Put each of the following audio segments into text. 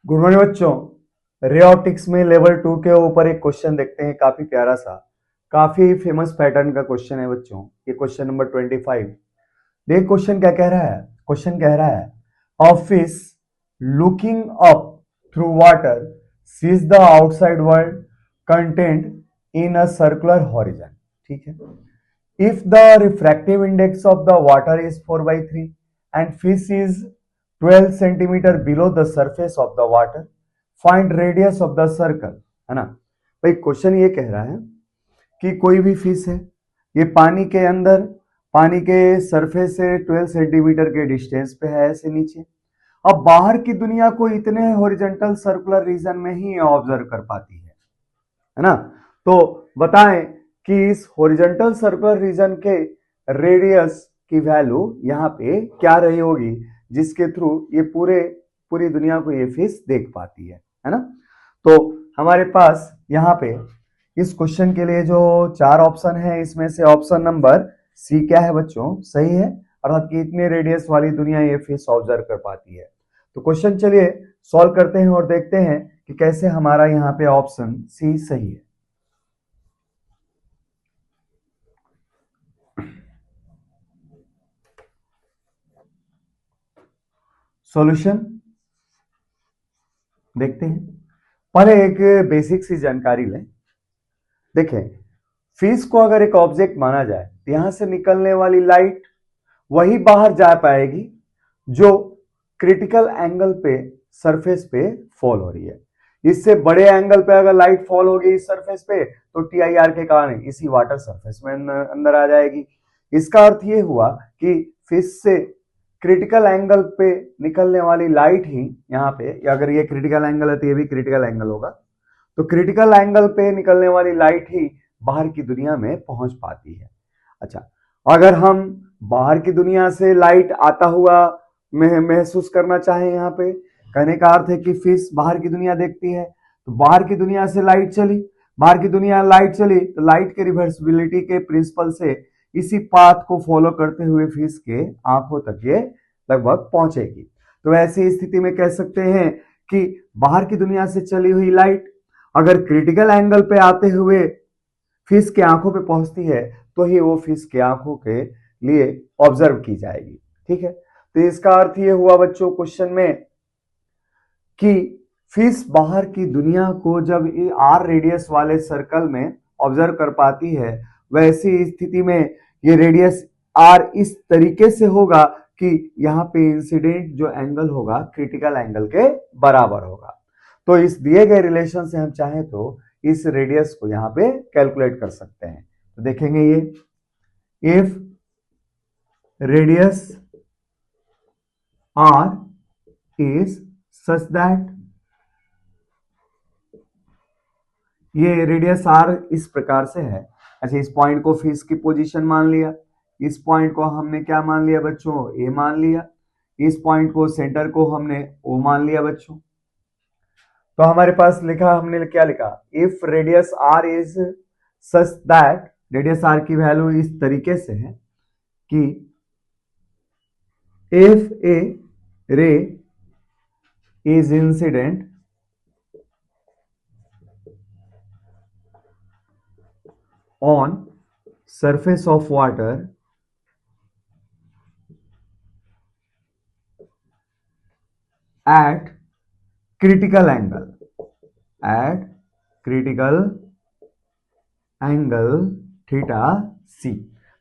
Good morning बच्चों। Ray optics में level 2 के ऊपर एक क्वेश्चन देखते हैं, काफी प्यारा सा, काफी फेमस पैटर्न का क्वेश्चन है बच्चों। ये क्वेश्चन नंबर 25। देख क्वेश्चन क्या कह रहा है। क्वेश्चन कह रहा है a fish looking up through water sees the outside world content in a circular horizon. ठीक है। If the refractive index of the water is 4/3 and fish is 12 centimeter below the surface of the water, find radius of the circle। है ना भाई। Question ये कह रहा है कि कोई भी फिश है, ये पानी के अंदर, पानी के सरफेस से 12 सेंटीमीटर के डिस्टेंस पे है, ऐसे नीचे। अब बाहर की दुनिया को इतने हॉरिजॉन्टल सर्कुलर रीजन में ही ऑब्जर्व कर पाती है ना। तो बताएं कि इस हॉरिजॉन्टल सर्कुलर रीजन के रेडियस की वैल्यू यहाँ पे क्या रही होगी, जिसके थ्रू ये पूरी दुनिया को ये फिश देख पाती है ना। तो हमारे पास यहाँ पे इस क्वेश्चन के लिए जो 4 ऑप्शन है, इसमें से ऑप्शन नंबर सी क्या है बच्चों, सही है। अर्थात कि इतने रेडियस वाली दुनिया ये फिश ऑब्जर्व कर पाती है। तो क्वेश्चन चलिए सॉल्व करते हैं और देखते हैं कि कैसे हमारा यहाँ पे ऑप्शन सी सही है। सॉल्यूशन देखते हैं। पहले एक बेसिक सी जानकारी लें। देखें, फिश को अगर एक ऑब्जेक्ट माना जाए तो यहां से निकलने वाली लाइट वही बाहर जा पाएगी जो क्रिटिकल एंगल पे सरफेस पे फॉल हो रही है। इससे बड़े एंगल पे अगर लाइट फॉल होगी इस सरफेस पे तो टीआईआर के कारण इसी वाटर सरफेस में अंदर आ जाएगी। इसका अर्थ ये हुआ कि फिश से क्रिटिकल एंगल पे निकलने वाली लाइट ही यहाँ पे, अगर ये क्रिटिकल एंगल है तो ये भी क्रिटिकल एंगल होगा, तो क्रिटिकल एंगल पे निकलने वाली लाइट ही बाहर की दुनिया में पहुंच पाती है। अच्छा, अगर हम बाहर की दुनिया से लाइट आता हुआ महसूस करना चाहें, यहाँ पे कहने का अर्थ है कि फिश बाहर की दुनिया देखती है, तो बाहर की दुनिया से लाइट चली, बाहर की दुनिया लाइट चली तो लाइट के रिवर्सिबिलिटी के प्रिंसिपल से इसी पाथ को फॉलो करते हुए फिश के आंखों तक ये लगभग पहुंचेगी। तो ऐसी स्थिति में कह सकते हैं कि बाहर की दुनिया से चली हुई लाइट अगर क्रिटिकल एंगल पे आते हुए फिश के आंखों पे पहुंचती है तो ही वो फिश के आंखों के लिए ऑब्जर्व की जाएगी। ठीक है। तो इसका अर्थ ये हुआ बच्चों क्वेश्चन में कि फिश बाहर की दुनिया को जब आर रेडियस वाले सर्कल में ऑब्जर्व कर पाती है, वैसी स्थिति में ये रेडियस आर इस तरीके से होगा कि यहाँ पे इंसिडेंट जो एंगल होगा क्रिटिकल एंगल के बराबर होगा। तो इस दिए गए रिलेशन से हम चाहें तो इस रेडियस को यहाँ पे कैलकुलेट कर सकते हैं। तो देखेंगे ये if radius are is such that, ये रेडियस आर इस प्रकार से है। अच्छा, इस पॉइंट को फिश की पोजीशन मान लिया, इस पॉइंट को हमने क्या मान लिया बच्चों, ए मान लिया, इस पॉइंट को सेंटर को हमने ओ मान लिया बच्चों। तो हमारे पास लिखा, हमने क्या लिखा, if radius are is such that, radius r की वैल्यू इस तरीके से है कि if a ray is incident on surface of water at critical angle theta c.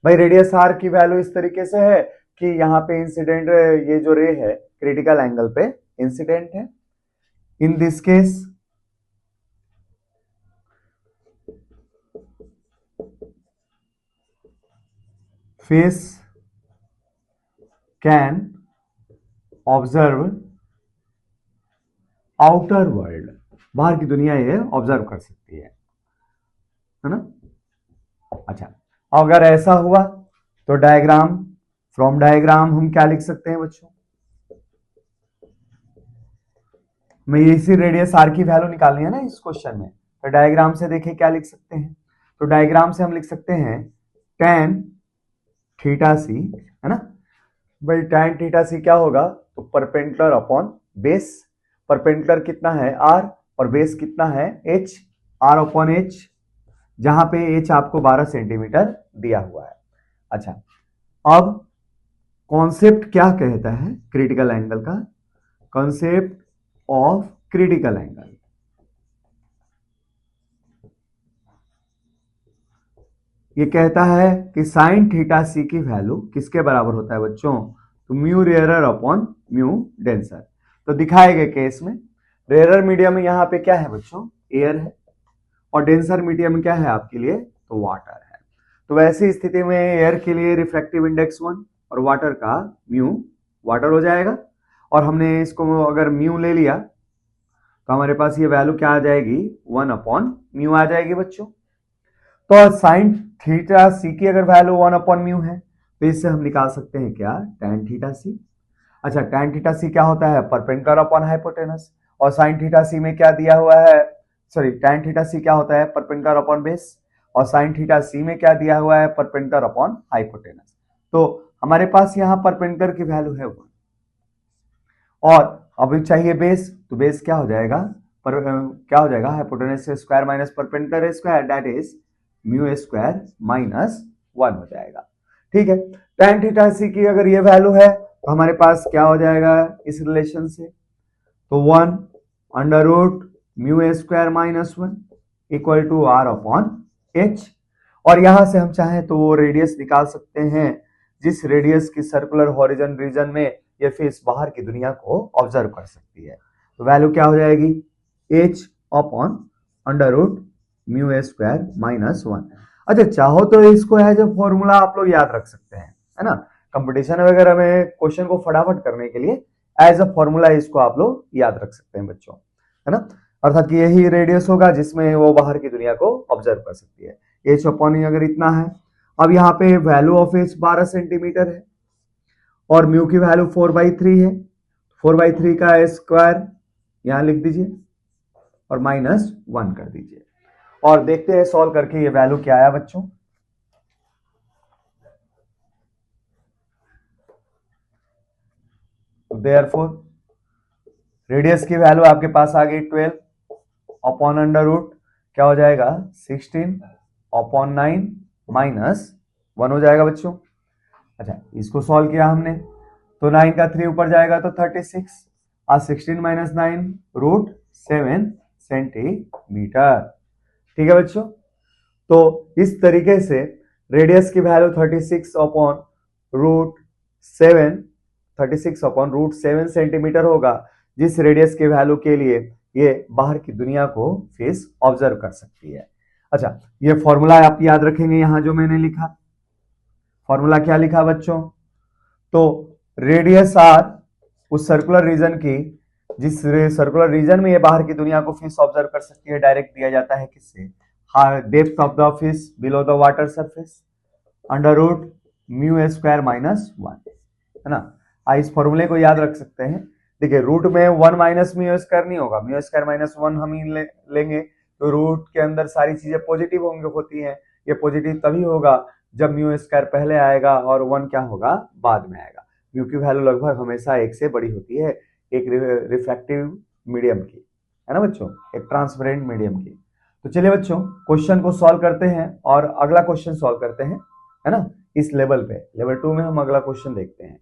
भाई रेडियस आर की वैल्यू इस तरीके से है कि यहाँ पे इंसिडेंट, ये जो रे है क्रिटिकल एंगल पे इंसिडेंट है। In this case fish can observe outer world, बाहर की दुनिया ये ऑब्जर्व कर सकती है ना। अच्छा, अगर ऐसा हुआ तो डायग्राम, फ्रॉम डायग्राम हम क्या लिख सकते हैं बच्चों, मैं इसी रेडियस आर की वैल्यू निकालनी है ना इस क्वेश्चन में, तो डायग्राम से देखें क्या लिख सकते हैं। तो डायग्राम से हम लिख सकते हैं tan थीटा सी, है ना भाई। tan थीटा सी क्या होगा, तो परपेंडिकुलर अपॉन बेस, परपेंडिकुलर कितना है r और बेस कितना है h, r अपॉन h, जहां पे h आपको 12 सेंटीमीटर दिया हुआ है। अच्छा, अब कॉन्सेप्ट क्या कहता है क्रिटिकल एंगल का? कॉन्सेप्ट ऑफ क्रिटिकल एंगल, ये कहता है कि साइन थीटा सी की वैल्यू किसके बराबर होता है बच्चों? तो mu rarer upon mu denser. तो दिखाए गए केस में रेयरर मीडियम में यहाँ पे क्या है बच्चों? एयर है, और डेंसर मीडियम में क्या है आपके लिए? तो वाटर है। तो वैसी स्थिति में एयर के लिए रिफ्रैक्टिव इंडेक्स 1 और वाटर का म्यू, वाटर हो जाएगा, और हमने इसको अगर म्यू ले लिया तो हमारे पास ये वैल्यू क्या आ जाएगी? 1 अपॉन म्यू आ जाएगी बच्चों। तो साइन थीटा सी की अगर वैल्यू 1 अपॉन म्यू है तो इससे हम निकाल सकते हैं क्या? tan थीटा सी। अच्छा, tan थीटा सी क्या होता है? Perpendicular upon hypotenuse. और साइन थीटा सी में क्या दिया हुआ है? सॉरी, tan थीटा सी क्या होता है? Perpendicular upon base. और साइन थीटा सी में क्या दिया हुआ है? Perpendicular upon hypotenuse. तो हमारे पास यहाँ परपेंडिकुलर की वैल्यू है 1, और अब चाहिए बेस, तो बेस क्या हो जाएगा? क्या हो जाएगा? Hypotenuse square minus perpendicular square, that is mu square minus 1 हो जाएगा। ठीक है, tan थीटा सी की अगर ये वैल्यू है तो हमारे पास क्या हो जाएगा इस रिलेशन से? तो 1 under root mu square minus 1 equal to r upon h। और यहां से हम चाहें तो वो रेडियस निकाल सकते हैं जिस रेडियस की सर्कुलर हॉरिजन रीजन में ये फिश बाहर की दुनिया को ऑब्जर्व कर सकती है। तो वैल्यू क्या हो जाएगी? h upon under root mu square minus 1। अच्छा, चाहो तो इसको एज अ फॉर्मूला आप लोग याद रख सकते हैं, है ना? कंपटीशन वगैरह में क्वेश्चन को फटाफट करने के लिए एज अ फॉर्मूला इसको आप लोग याद रख सकते हैं बच्चों, है ना? अर्थात कि यही रेडियस होगा जिसमें वो बाहर की दुनिया को ऑब्जर्व कर सकती है। एच अपॉन अगर इतना है, अब यहाँ पे वैल्यू ऑफ एच 12 सेंटीमीटर है और म्यू की वैल्यू 4/3 है। 4/3 का स्क्वायर यहां लिख दीजिए और माइनस 1 कर दीजिए, और देखते हैं सॉल्व करके ये वैल्यू क्या आया बच्चों। देयरफॉर रेडियस की वैल्यू आपके पास आ गई 12 अपॉन अंडर रूट क्या हो जाएगा? 16 अपॉन 9 माइनस 1 हो जाएगा बच्चों। अच्छा, इसको सॉल्व किया हमने तो 9 का 3 ऊपर जाएगा तो 36 और 16 माइनस 9 रूट 7 सेंटीमीटर। ठीक है बच्चों, तो इस तरीके से रेडियस की वैल्यू 36 अपॉन रूट 7 सेंटीमीटर होगा, जिस रेडियस के वैल्यू के लिए ये बाहर की दुनिया को फेस ऑब्जर्व कर सकती है। अच्छा, ये फॉर्मूला आप याद रखेंगे यहां जो मैंने लिखा। फॉर्मूला क्या लिखा बच्चों? तो रेडियस आर उस सर्कुलर रीजन की, जिस सर्कुलर रीजन में ये बाहर की दुनिया को फिश ऑब्जर्व कर सकती है, डायरेक्ट दिया जाता है किससे? Depth of the fish below the water surface under root mu square minus 1, है ना? इस फॉर्मूले को याद रख सकते हैं। देखिए, रूट में 1 माइनस म्यू स्क्वायर नहीं होगा, म्यू स्क्वायर माइनस 1 हम ही लेंगे तो रूट के अंदर सारी चीजें पॉजिटिव होती हैं। ये पॉजिटिव तभी होगा जब म्यू स्क्वायर पहले आएगा और 1 क्या होगा? बाद में आएगा। म्यू की वैल्यू लगभग हमेशा 1 से बड़ी होती है एक रिफ्रैक्टिव मीडियम की, है ना बच्चों? एक ट्रांसपेरेंट मीडियम की। तो चलिए बच्चों, क्वेश्चन को सॉल्व करते हैं और अगला क्वेश्चन सॉल्व करते हैं, है ना? इस लेवल पे, लेवल 2 में हम अगला क्वेश्चन देखते हैं।